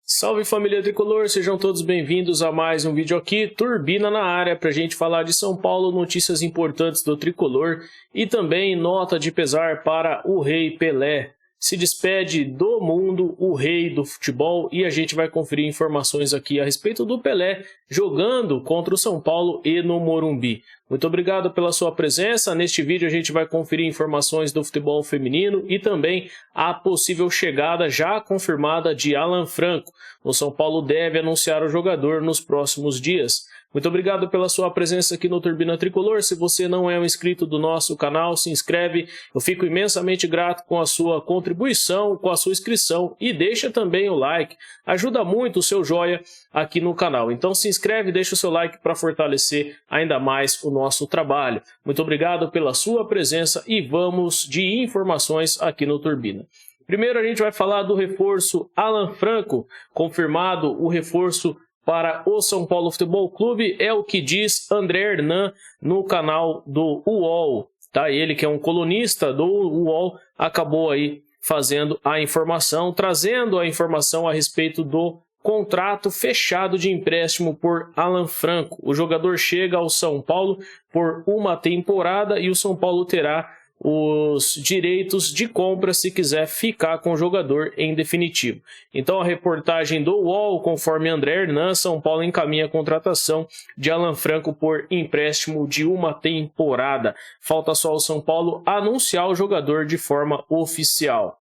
Salve família tricolor, sejam todos bem-vindos a mais um vídeo aqui, Turbina na área, para a gente falar de São Paulo, notícias importantes do tricolor e também nota de pesar para o Rei Pelé. Se despede do mundo, o rei do futebol, e a gente vai conferir informações aqui a respeito do Pelé jogando contra o São Paulo e no Morumbi. Muito obrigado pela sua presença. Neste vídeo a gente vai conferir informações do futebol feminino e também a possível chegada já confirmada de Alan Franco. O São Paulo deve anunciar o jogador nos próximos dias. Muito obrigado pela sua presença aqui no Turbina Tricolor. Se você não é um inscrito do nosso canal, se inscreve. Eu fico imensamente grato com a sua contribuição, com a sua inscrição e deixa também o like. Ajuda muito o seu joinha aqui no canal. Então se inscreve, deixa o seu like para fortalecer ainda mais o nosso trabalho. Muito obrigado pela sua presença e vamos de informações aqui no Turbina. Primeiro a gente vai falar do reforço Alan Franco, confirmado o reforço para o São Paulo Futebol Clube, é o que diz André Hernan no canal do UOL, tá? Ele que é um colunista do UOL, acabou aí fazendo a informação, trazendo a informação a respeito do contrato fechado de empréstimo por Alan Franco. O jogador chega ao São Paulo por uma temporada e o São Paulo terá os direitos de compra se quiser ficar com o jogador em definitivo. Então a reportagem do UOL, conforme André Hernan, São Paulo encaminha a contratação de Alan Franco por empréstimo de uma temporada. Falta só o São Paulo anunciar o jogador de forma oficial.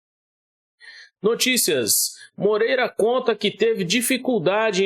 Notícias. Moreira conta que teve dificuldade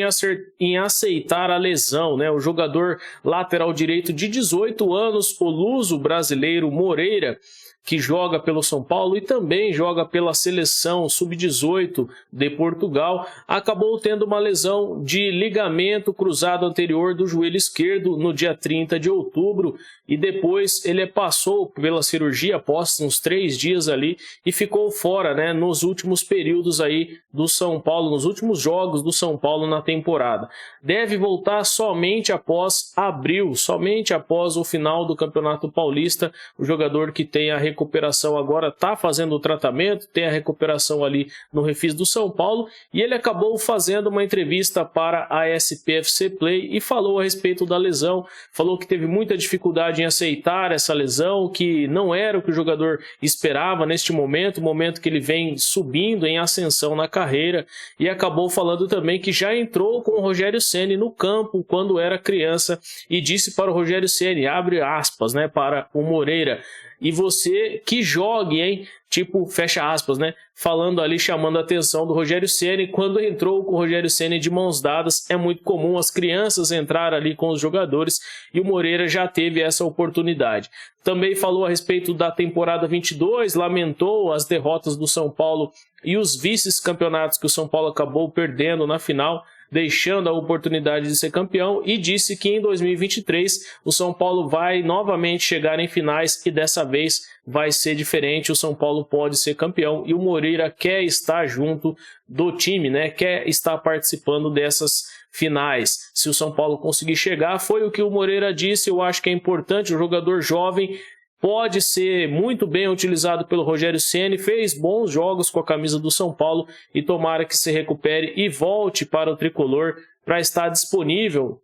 em aceitar a lesão, né? O jogador lateral direito de 18 anos, o luso brasileiro Moreira, que joga pelo São Paulo e também joga pela seleção sub-18 de Portugal, acabou tendo uma lesão de ligamento cruzado anterior do joelho esquerdo no dia 30 de outubro e depois ele passou pela cirurgia após uns 3 dias ali e ficou fora, né, nos últimos períodos aí do São Paulo, nos últimos jogos do São Paulo na temporada. Deve voltar somente após abril, somente após o final do Campeonato Paulista. O jogador que tem a recuperação agora está fazendo o tratamento, tem a recuperação ali no Refis do São Paulo e ele acabou fazendo uma entrevista para a SPFC Play e falou a respeito da lesão, falou que teve muita dificuldade em aceitar essa lesão, que não era o que o jogador esperava neste momento, o momento que ele vem subindo em ascensão na carreira, e acabou falando também que já entrou com o Rogério Ceni no campo quando era criança e disse para o Rogério Ceni, abre aspas, né, para o Moreira: e você que jogue, hein? Tipo, fecha aspas, né? Falando ali, chamando a atenção do Rogério Ceni. Quando entrou com o Rogério Ceni de mãos dadas, é muito comum as crianças entrar ali com os jogadores e o Moreira já teve essa oportunidade. Também falou a respeito da temporada 22, lamentou as derrotas do São Paulo e os vice-campeonatos que o São Paulo acabou perdendo na final, deixando a oportunidade de ser campeão, e disse que em 2023 o São Paulo vai novamente chegar em finais e dessa vez vai ser diferente, o São Paulo pode ser campeão e o Moreira quer estar junto do time, né? Quer estar participando dessas finais. Se o São Paulo conseguir chegar, foi o que o Moreira disse, eu acho que é importante, o jogador jovem pode ser muito bem utilizado pelo Rogério Ceni, fez bons jogos com a camisa do São Paulo e tomara que se recupere e volte para o tricolor para estar disponível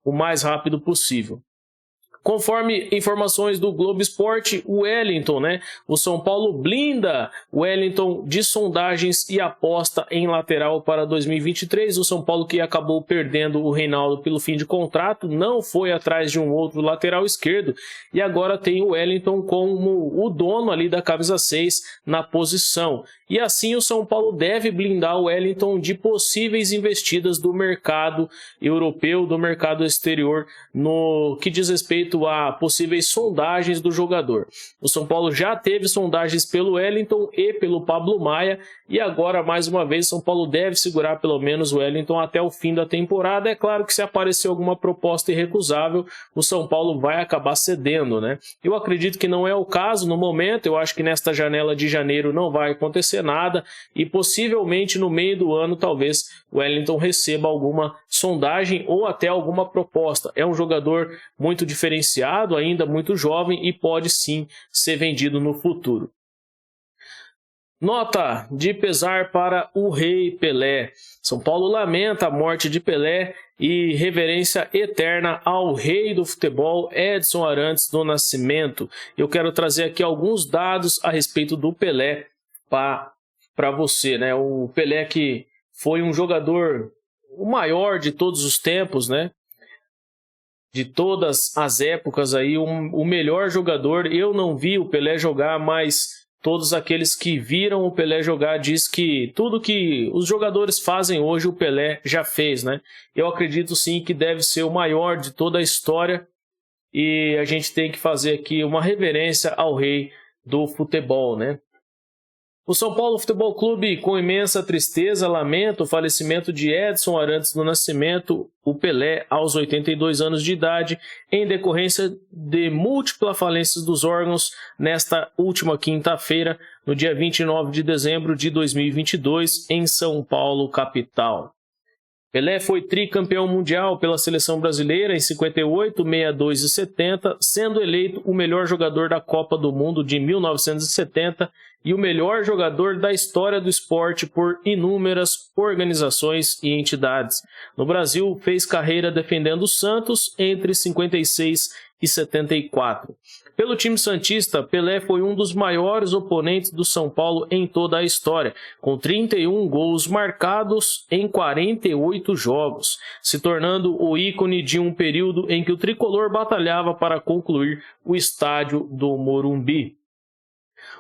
o mais rápido possível. Conforme informações do Globo Esporte, o Wellington, né? O São Paulo blinda o Wellington de sondagens e aposta em lateral para 2023. O São Paulo, que acabou perdendo o Reinaldo pelo fim de contrato, não foi atrás de um outro lateral esquerdo e agora tem o Wellington como o dono ali da camisa 6 na posição. E assim o São Paulo deve blindar o Wellington de possíveis investidas do mercado europeu, do mercado exterior, no que diz respeito a possíveis sondagens do jogador. O São Paulo já teve sondagens pelo Wellington e pelo Pablo Maia e agora, mais uma vez, São Paulo deve segurar pelo menos o Wellington até o fim da temporada. É claro que se aparecer alguma proposta irrecusável, o São Paulo vai acabar cedendo, né? Eu acredito que não é o caso no momento, eu acho que nesta janela de janeiro não vai acontecer nada e possivelmente no meio do ano talvez o Wellington receba alguma sondagem ou até alguma proposta. É um jogador muito diferenciado, ainda muito jovem e pode sim ser vendido no futuro. Nota de pesar para o Rei Pelé. São Paulo lamenta a morte de Pelé e reverência eterna ao rei do futebol, Edson Arantes do Nascimento. Eu quero trazer aqui alguns dados a respeito do Pelé para você, né? O Pelé que foi um jogador o maior de todos os tempos, né? De todas as épocas aí, o melhor jogador. Eu não vi o Pelé jogar, mas todos aqueles que viram o Pelé jogar diz que tudo que os jogadores fazem hoje o Pelé já fez, né? Eu acredito sim que deve ser o maior de toda a história e a gente tem que fazer aqui uma reverência ao rei do futebol, né? O São Paulo Futebol Clube, com imensa tristeza, lamenta o falecimento de Edson Arantes do Nascimento, o Pelé, aos 82 anos de idade, em decorrência de múltiplas falências dos órgãos, nesta última quinta-feira, no dia 29 de dezembro de 2022, em São Paulo, capital. Pelé foi tricampeão mundial pela seleção brasileira em 58, 62 e 70, sendo eleito o melhor jogador da Copa do Mundo de 1970 e o melhor jogador da história do esporte por inúmeras organizações e entidades. No Brasil, fez carreira defendendo o Santos entre 56 e 74. Pelo time santista, Pelé foi um dos maiores oponentes do São Paulo em toda a história, com 31 gols marcados em 48 jogos, se tornando o ícone de um período em que o tricolor batalhava para concluir o estádio do Morumbi.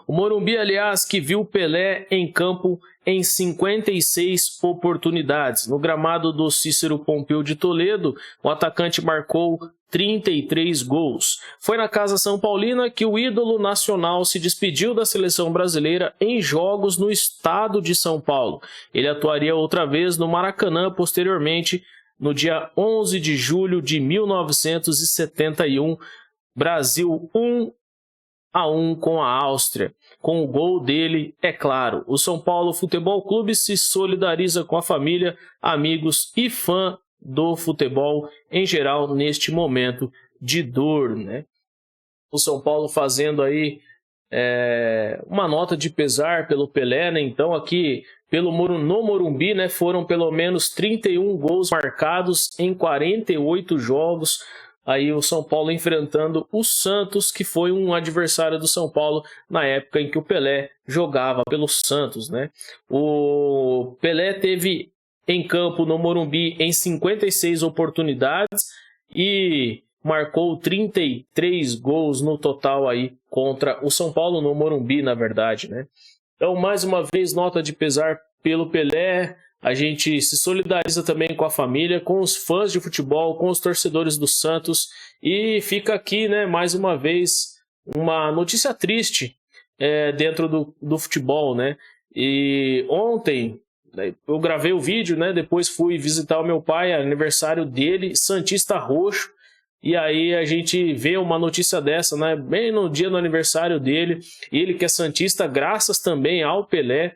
O Morumbi, aliás, que viu Pelé em campo em 56 oportunidades. No gramado do Cícero Pompeu de Toledo, o atacante marcou 33 gols. Foi na Casa São Paulina que o ídolo nacional se despediu da seleção brasileira em jogos no estado de São Paulo. Ele atuaria outra vez no Maracanã posteriormente, no dia 11 de julho de 1971, Brasil 1-1 com a Áustria. Com o gol dele, é claro. O São Paulo Futebol Clube se solidariza com a família, amigos e fã do futebol em geral neste momento de dor, né? O São Paulo fazendo aí uma nota de pesar pelo Pelé, né? Então aqui no Morumbi, né, foram pelo menos 31 gols marcados em 48 jogos. Aí o São Paulo enfrentando o Santos, que foi um adversário do São Paulo na época em que o Pelé jogava pelo Santos, né? O Pelé teve em campo no Morumbi em 56 oportunidades e marcou 33 gols no total aí contra o São Paulo no Morumbi, na verdade, né? Então, mais uma vez, nota de pesar pelo Pelé. A gente se solidariza também com a família, com os fãs de futebol, com os torcedores do Santos. E fica aqui, né, mais uma vez, uma notícia triste dentro do futebol, né? E ontem eu gravei o vídeo, né? Depois fui visitar o meu pai, aniversário dele, Santista Roxo. E aí a gente vê uma notícia dessa, né? Bem no dia do aniversário dele. Ele que é santista, graças também ao Pelé.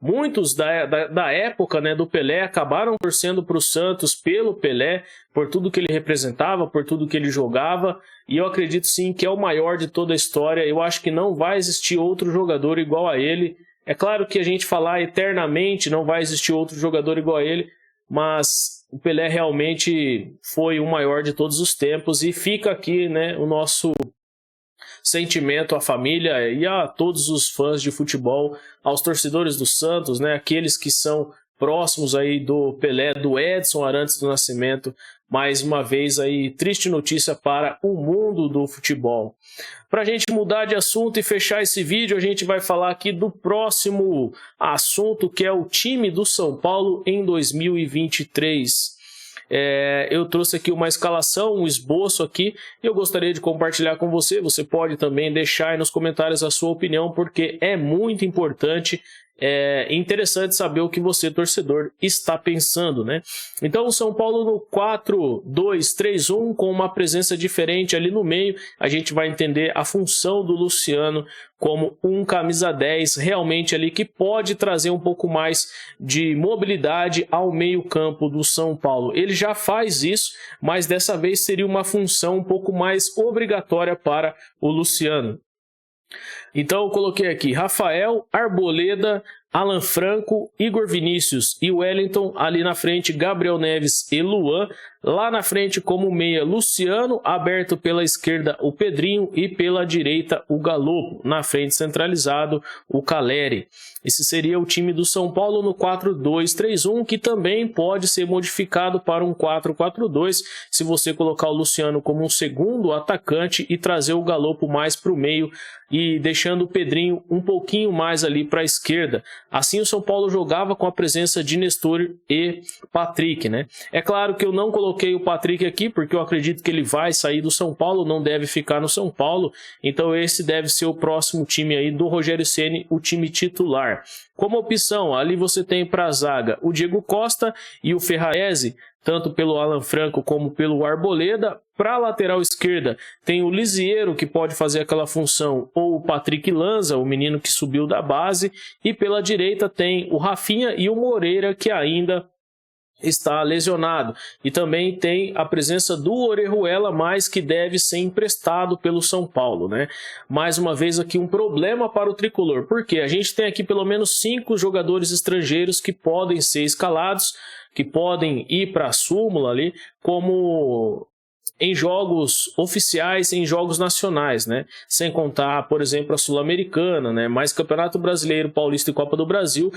Muitos da época, né, do Pelé acabaram torcendo para o Santos pelo Pelé, por tudo que ele representava, por tudo que ele jogava, e eu acredito sim que é o maior de toda a história. Eu acho que não vai existir outro jogador igual a ele. É claro que a gente falar eternamente não vai existir outro jogador igual a ele, mas o Pelé realmente foi o maior de todos os tempos, e fica aqui, né, o nosso sentimento à família e a todos os fãs de futebol, aos torcedores do Santos, né, aqueles que são próximos aí do Pelé, do Edson Arantes do Nascimento. Mais uma vez aí, triste notícia para o mundo do futebol. Para a gente mudar de assunto e fechar esse vídeo, a gente vai falar aqui do próximo assunto, que é o time do São Paulo em 2023. Eu trouxe aqui uma escalação, um esboço aqui, e eu gostaria de compartilhar com você. Você pode também deixar aí nos comentários a sua opinião, porque é muito importante, interessante saber o que você, torcedor, está pensando, né? Então o São Paulo no 4-2-3-1, com uma presença diferente ali no meio. A gente vai entender a função do Luciano como um camisa 10, realmente ali, que pode trazer um pouco mais de mobilidade ao meio campo do São Paulo. Ele já faz isso, mas dessa vez seria uma função um pouco mais obrigatória para o Luciano. Então eu coloquei aqui Rafael, Arboleda, Alan Franco, Igor Vinícius e Wellington. Ali na frente, Gabriel Neves e Luan. Lá na frente, como meia, Luciano. Aberto pela esquerda, o Pedrinho. E pela direita, o Galopo. Na frente, centralizado, o Caleri. Esse seria o time do São Paulo no 4-2-3-1, que também pode ser modificado para um 4-4-2, se você colocar o Luciano como um segundo atacante e trazer o Galopo mais para o meio e deixando o Pedrinho um pouquinho mais ali para a esquerda. Assim o São Paulo jogava com a presença de Nestor e Patrick, né? É claro que eu não coloquei o Patrick aqui, porque eu acredito que ele vai sair do São Paulo, não deve ficar no São Paulo, então esse deve ser o próximo time aí do Rogério Ceni, o time titular. Como opção, ali você tem para a zaga o Diego Costa e o Ferrarese, tanto pelo Alan Franco como pelo Arboleda. Para a lateral esquerda tem o Lisiero, que pode fazer aquela função, ou o Patrick Lanza, o menino que subiu da base. E pela direita tem o Rafinha e o Moreira, que ainda está lesionado. E também tem a presença do Orejuela, mas que deve ser emprestado pelo São Paulo, né? Mais uma vez aqui um problema para o tricolor, porque a gente tem aqui pelo menos 5 jogadores estrangeiros que podem ser escalados, que podem ir para a súmula ali, como em jogos oficiais, em jogos nacionais, né? Sem contar, por exemplo, a Sul-Americana, né? Mas Campeonato Brasileiro, Paulista e Copa do Brasil,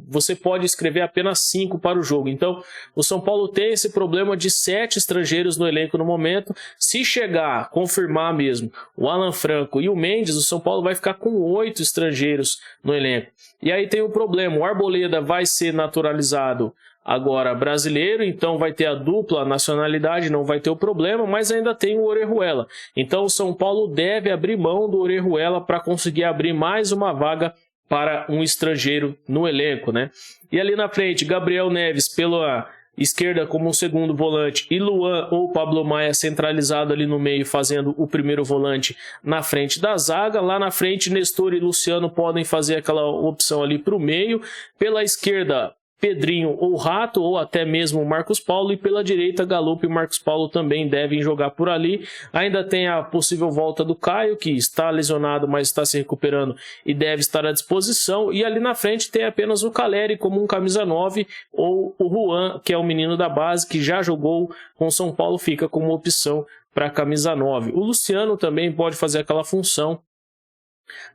você pode escrever apenas 5 para o jogo. Então, o São Paulo tem esse problema de 7 estrangeiros no elenco no momento. Se chegar, confirmar mesmo, o Alan Franco e o Mendes, o São Paulo vai ficar com 8 estrangeiros no elenco. E aí tem o problema, o Arboleda vai ser naturalizado agora brasileiro, então vai ter a dupla nacionalidade, não vai ter o problema, mas ainda tem o Orejuela. Então o São Paulo deve abrir mão do Orejuela para conseguir abrir mais uma vaga para um estrangeiro no elenco, né? E ali na frente, Gabriel Neves pela esquerda como um segundo volante e Luan ou Pablo Maia centralizado ali no meio, fazendo o primeiro volante na frente da zaga. Lá na frente, Nestor e Luciano podem fazer aquela opção ali para o meio. Pela esquerda, Pedrinho ou Rato, ou até mesmo o Marcos Paulo, e pela direita, Galopo e Marcos Paulo também devem jogar por ali. Ainda tem a possível volta do Caio, que está lesionado, mas está se recuperando e deve estar à disposição. E ali na frente tem apenas o Caleri como um camisa 9, ou o Juan, que é o menino da base, que já jogou com o São Paulo, fica como opção para camisa 9. O Luciano também pode fazer aquela função,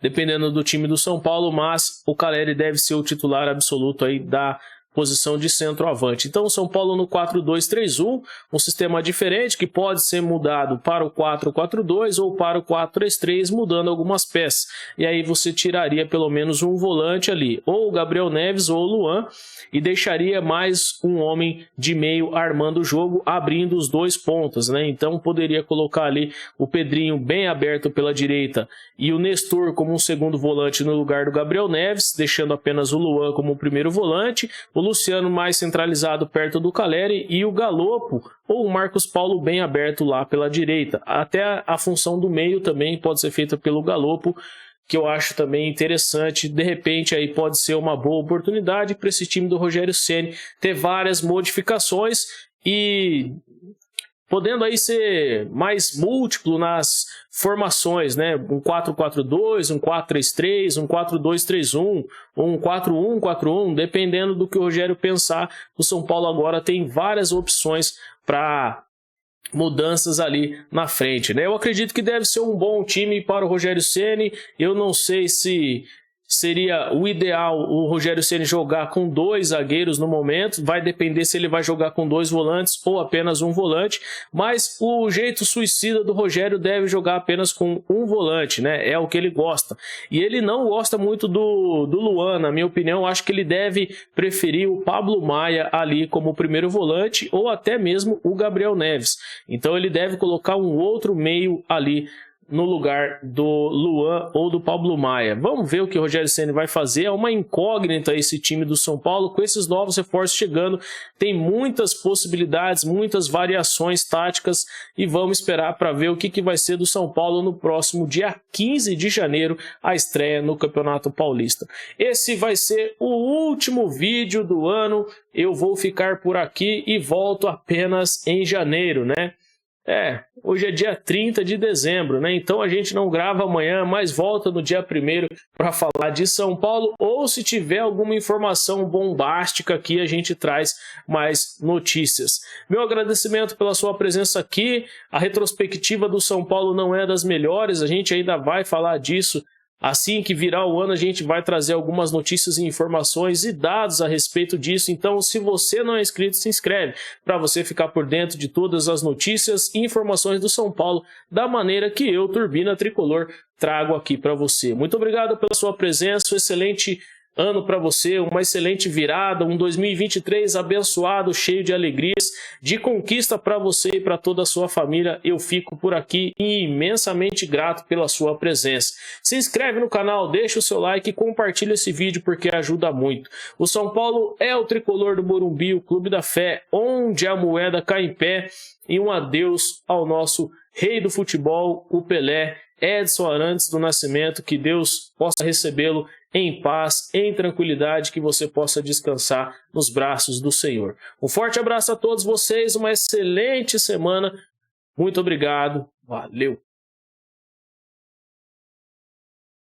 dependendo do time do São Paulo, mas o Caleri deve ser o titular absoluto aí da posição de centroavante. Então o São Paulo no 4-2-3-1, um sistema diferente que pode ser mudado para o 4-4-2 ou para o 4-3-3, mudando algumas peças. E aí você tiraria pelo menos um volante ali, ou o Gabriel Neves ou o Luan, e deixaria mais um homem de meio armando o jogo, abrindo os 2 pontas, né? Então poderia colocar ali o Pedrinho bem aberto pela direita e o Nestor como um segundo volante no lugar do Gabriel Neves, deixando apenas o Luan como o primeiro volante, o Luciano mais centralizado perto do Caleri e o Galopo ou o Marcos Paulo bem aberto lá pela direita. Até a função do meio também pode ser feita pelo Galopo, que eu acho também interessante. De repente aí pode ser uma boa oportunidade para esse time do Rogério Ceni ter várias modificações e podendo aí ser mais múltiplo nas formações, né? Um 4-4-2, um 4-3-3, um 4-2-3-1, um 4-1-4-1, dependendo do que o Rogério pensar. O São Paulo agora tem várias opções para mudanças ali na frente, né? Eu acredito que deve ser um bom time para o Rogério Ceni. Eu não sei se seria o ideal o Rogério Ceni jogar com 2 zagueiros no momento, vai depender se ele vai jogar com 2 volantes ou apenas um volante, mas o jeito suicida do Rogério deve jogar apenas com um volante, né? É o que ele gosta, e ele não gosta muito do Luan, na minha opinião. Acho que ele deve preferir o Pablo Maia ali como primeiro volante, ou até mesmo o Gabriel Neves. Então ele deve colocar um outro meio ali no lugar do Luan ou do Pablo Maia. Vamos ver o que o Rogério Ceni vai fazer. É uma incógnita esse time do São Paulo, com esses novos reforços chegando. Tem muitas possibilidades, muitas variações táticas, e vamos esperar para ver o que vai ser do São Paulo no próximo dia 15 de janeiro, a estreia no Campeonato Paulista. Esse vai ser o último vídeo do ano. Eu vou ficar por aqui e volto apenas em janeiro, né? Hoje é dia 30 de dezembro, né? Então a gente não grava amanhã, mas volta no dia 1º para falar de São Paulo, ou se tiver alguma informação bombástica aqui, a gente traz mais notícias. Meu agradecimento pela sua presença aqui. A retrospectiva do São Paulo não é das melhores, a gente ainda vai falar disso. Assim que virar o ano, a gente vai trazer algumas notícias e informações e dados a respeito disso. Então, se você não é inscrito, se inscreve para você ficar por dentro de todas as notícias e informações do São Paulo da maneira que eu, Turbina Tricolor, trago aqui para você. Muito obrigado pela sua presença, um excelente ano para você, uma excelente virada, um 2023 abençoado, cheio de alegrias, de conquista para você e para toda a sua família. Eu fico por aqui e imensamente grato pela sua presença. Se inscreve no canal, deixa o seu like e compartilha esse vídeo porque ajuda muito. O São Paulo é o tricolor do Morumbi, o clube da fé, onde a moeda cai em pé. E um adeus ao nosso rei do futebol, o Pelé, Edson Arantes do Nascimento. Que Deus possa recebê-lo em paz, em tranquilidade, que você possa descansar nos braços do Senhor. Um forte abraço a todos vocês, uma excelente semana. Muito obrigado, valeu!